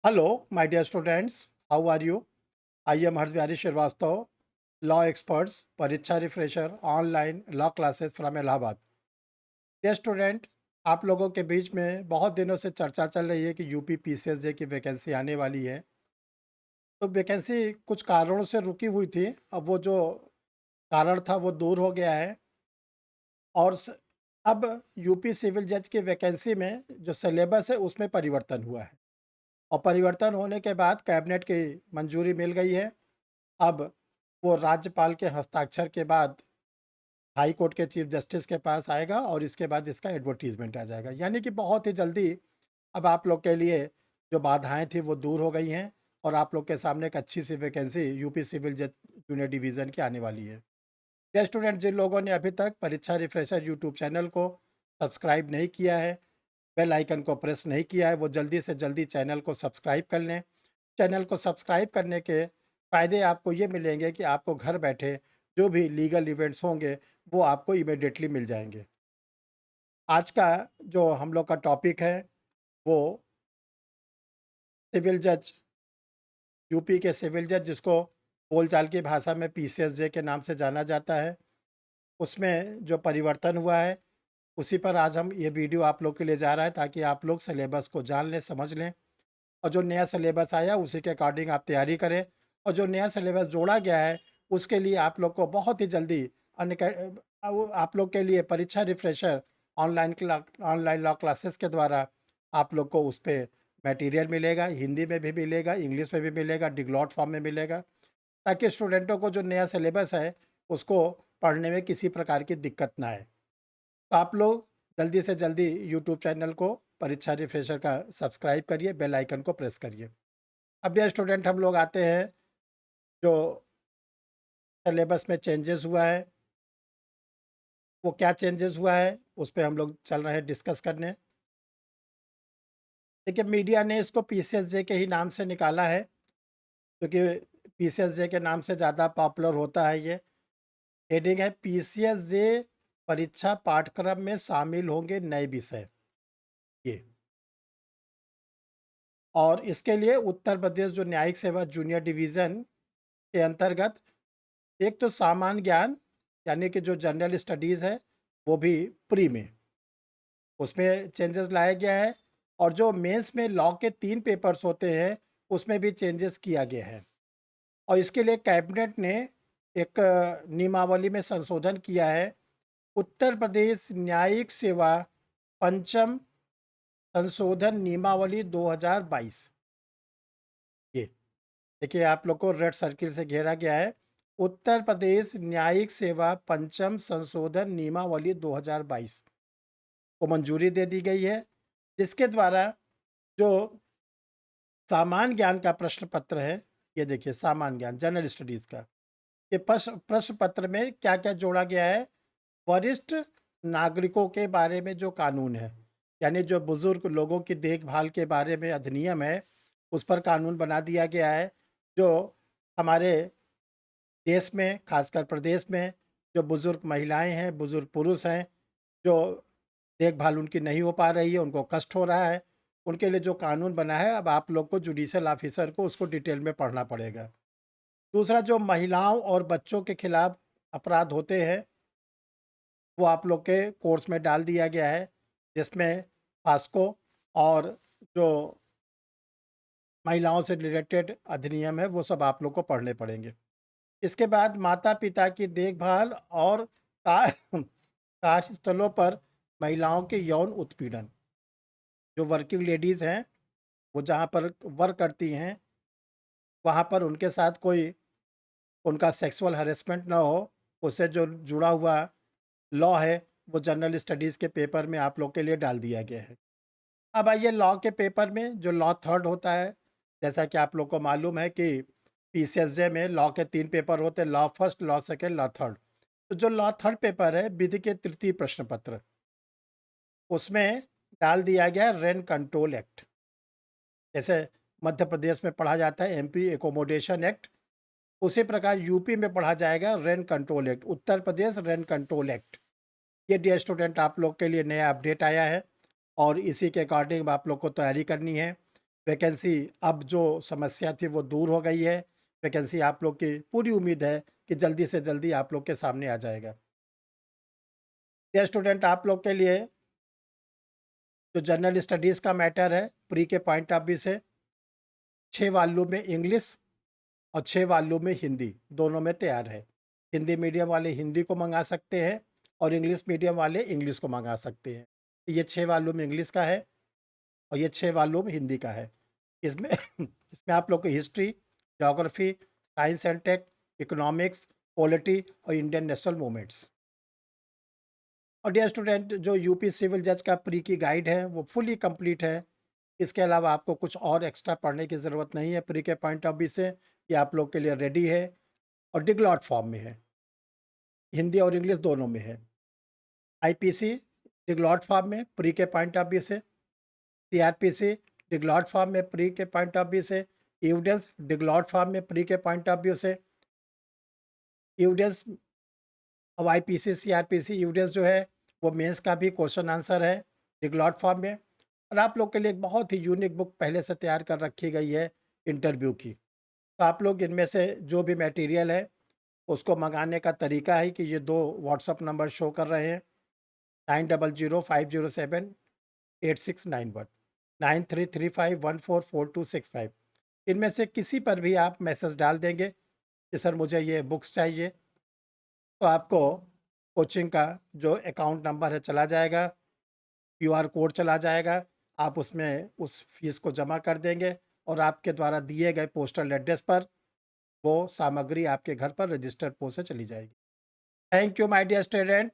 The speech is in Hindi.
Hello, my dear students. How are you? I am Harsh Bihari Srivastava, law experts, परीक्षा refresher, online law classes from Allahabad. Dear student, आप लोगों के बीच में बहुत दिनों से चर्चा चल रही है कि यूपी पीसीएसजे की वैकेंसी आने वाली है। तो वैकेंसी कुछ कारणों से रुकी हुई थी। अब वो जो कारण था वो दूर हो गया है। और अब यूपी सिविल जज की वैकेंसी में जो सिलेबस है उसमें परिवर्तन हुआ है। और परिवर्तन होने के बाद कैबिनेट की मंजूरी मिल गई है। अब वो राज्यपाल के हस्ताक्षर के बाद हाई कोर्ट के चीफ जस्टिस के पास आएगा और इसके बाद इसका एडवर्टीजमेंट आ जाएगा। यानी कि बहुत ही जल्दी अब आप लोग के लिए जो बाधाएं थी वो दूर हो गई हैं और आप लोग के सामने एक अच्छी सी वैकेंसी यूपी सिविल जज जूनियर डिवीज़न की आने वाली है। ये स्टूडेंट जिन लोगों ने अभी तक परीक्षा रिफ्रेशर यूट्यूब चैनल को सब्सक्राइब नहीं किया है, बेल आइकन को प्रेस नहीं किया है, वो जल्दी से जल्दी चैनल को सब्सक्राइब कर लें। चैनल को सब्सक्राइब करने के फ़ायदे आपको ये मिलेंगे कि आपको घर बैठे जो भी लीगल इवेंट्स होंगे वो आपको इमीडिएटली मिल जाएंगे। आज का जो हम लोग का टॉपिक है वो सिविल जज, यूपी के सिविल जज जिसको बोलचाल की भाषा में पीसीएसजे के नाम से जाना जाता है, उसमें जो परिवर्तन हुआ है उसी पर आज हम ये वीडियो आप लोग के लिए जा रहा है ताकि आप लोग सिलेबस को जान लें, समझ लें और जो नया सिलेबस आया उसी के अकॉर्डिंग आप तैयारी करें। और जो नया सिलेबस जोड़ा गया है उसके लिए आप लोग को बहुत ही जल्दी आप लोग के लिए परीक्षा रिफ्रेशर ऑनलाइन लॉ क्लासेस के द्वारा आप लोग को उस पर मटेरियल मिलेगा। हिंदी में भी मिलेगा, इंग्लिश में भी मिलेगा, डिग्लॉट फॉर्म में मिलेगा, ताकि स्टूडेंटों को जो नया सिलेबस है उसको पढ़ने में किसी प्रकार की दिक्कत ना आए। तो आप लोग जल्दी से जल्दी यूट्यूब चैनल को परीक्षा रिफ्रेशर का सब्सक्राइब करिए, बेल आइकन को प्रेस करिए। अब ये स्टूडेंट हम लोग आते हैं जो सिलेबस में चेंजेस हुआ है, वो क्या चेंजेस हुआ है उस पे हम लोग चल रहे हैं डिस्कस करने। देखिए, मीडिया ने इसको पीसीएसजे के ही नाम से निकाला है क्योंकि पीसीएसजे के नाम से ज़्यादा पॉपुलर होता है ये। हेडिंग है पीसीएसजे परीक्षा पाठ्यक्रम में शामिल होंगे नए विषय, ये। और इसके लिए उत्तर प्रदेश जो न्यायिक सेवा जूनियर डिवीज़न के अंतर्गत एक तो सामान्य ज्ञान यानी कि जो जनरल स्टडीज़ है वो भी प्री में, उसमें चेंजेस लाया गया है। और जो मेंस में लॉ के 3 पेपर्स होते हैं उसमें भी चेंजेस किया गया है। और इसके लिए कैबिनेट ने एक नियमावली में संशोधन किया है। उत्तर प्रदेश न्यायिक सेवा पंचम संशोधन नियमावली 2022, ये देखिए आप लोग को रेड सर्किल से घेरा गया है। उत्तर प्रदेश न्यायिक सेवा पंचम संशोधन नियमावली 2022 को मंजूरी दे दी गई है, जिसके द्वारा जो सामान्य ज्ञान का प्रश्न पत्र है, ये देखिए सामान्य ज्ञान जनरल स्टडीज़ का, ये प्रश्न पत्र में क्या क्या जोड़ा गया है। वरिष्ठ नागरिकों के बारे में जो कानून है, यानी जो बुजुर्ग लोगों की देखभाल के बारे में अधिनियम है, उस पर कानून बना दिया गया है। जो हमारे देश में खासकर प्रदेश में जो बुजुर्ग महिलाएं हैं, बुजुर्ग पुरुष हैं, जो देखभाल उनकी नहीं हो पा रही है, उनको कष्ट हो रहा है, उनके लिए जो कानून बना है अब आप लोग को जुडिशियल ऑफिसर को उसको डिटेल में पढ़ना पड़ेगा। दूसरा, जो महिलाओं और बच्चों के खिलाफ अपराध होते हैं वो आप लोग के कोर्स में डाल दिया गया है, जिसमें पास्को और जो महिलाओं से रिलेटेड अधिनियम है वो सब आप लोग को पढ़ने पड़ेंगे। इसके बाद माता पिता की देखभाल और कार्यस्थलों पर महिलाओं के यौन उत्पीड़न, जो वर्किंग लेडीज़ हैं वो जहाँ पर वर्क करती हैं वहाँ पर उनके साथ कोई उनका सेक्सुअल हैरेसमेंट ना हो, उससे जो जुड़ा हुआ लॉ है वो जनरल स्टडीज़ के पेपर में आप लोग के लिए डाल दिया गया है। अब आइए लॉ के पेपर में जो लॉ थर्ड होता है, जैसा कि आप लोग को मालूम है कि पीसीएसजे में लॉ के 3 पेपर होते हैं, law first, law second, law third. तो जो लॉ थर्ड पेपर है विधि के तृतीय प्रश्न पत्र, उसमें डाल दिया गया रेंट कंट्रोल एक्ट। जैसे मध्य प्रदेश में पढ़ा जाता है एमपी एकोमोडेशन एक्ट, उसी प्रकार यूपी में पढ़ा जाएगा rent control act, Uttar Pradesh rent control act. ये डियर स्टूडेंट आप लोग के लिए नया अपडेट आया है और इसी के अकॉर्डिंग आप लोग को तैयारी करनी है। वैकेंसी अब जो समस्या थी वो दूर हो गई है। वैकेंसी आप लोग की पूरी उम्मीद है कि जल्दी से जल्दी आप लोग के सामने आ जाएगा। ये स्टूडेंट आप लोग के लिए जो जनरल स्टडीज़ का मैटर है प्री के पॉइंट ऑफ व्यू से 6 वॉल्यूम में इंग्लिश और 6 वॉल्यूम में हिंदी दोनों में तैयार है। हिंदी मीडियम वाले हिंदी को मंगा सकते हैं और इंग्लिश मीडियम वाले इंग्लिश को मंगा सकते हैं। ये 6 वॉल्यूम इंग्लिश का है और ये 6 वॉल्यूम हिंदी का है। इसमें इसमें आप लोग को history, geography, science and tech, economics, polity और इंडियन नेशनल मूवमेंट्स। और डियर स्टूडेंट, जो यूपी सिविल जज का प्री की गाइड है वो फुली कंप्लीट है। इसके अलावा आपको कुछ और एक्स्ट्रा पढ़ने की ज़रूरत नहीं है। प्री के पॉइंट ऑफ व्यू से ये आप लोग के लिए रेडी है और डिगलॉट फॉर्म में है, हिंदी और इंग्लिश दोनों में है। आईपीसी डिगलॉट फॉर्म में प्री के पॉइंट ऑफ व्यू से, सीआरपीसी डिगलॉट फॉर्म में प्री के पॉइंट ऑफ व्यू से, एविडेंस डिगलॉट फॉर्म में प्री के पॉइंट ऑफ व्यू से। एविडेंस अब आईपीसी सीआरपीसी एविडेंस जो है वो मेंस का भी क्वेश्चन आंसर है डिगलॉट फॉर्म में। और आप लोग के लिए एक बहुत ही यूनिक बुक पहले से तैयार कर रखी गई है इंटरव्यू की। तो आप लोग इनमें से जो भी मटेरियल है उसको मंगाने का तरीका है कि ये 2 व्हाट्सअप नंबर शो कर रहे हैं, 9005078691, 9335144265। इनमें से किसी पर भी आप मैसेज डाल देंगे कि सर मुझे ये बुक्स चाहिए, तो आपको कोचिंग का जो अकाउंट नंबर है चला जाएगा, क्यूआर कोड चला जाएगा। आप उसमें उस फीस को जमा कर देंगे और आपके द्वारा दिए गए पोस्टल एड्रेस पर वो सामग्री आपके घर पर रजिस्टर्ड पोस्ट से चली जाएगी। Thank you my dear student.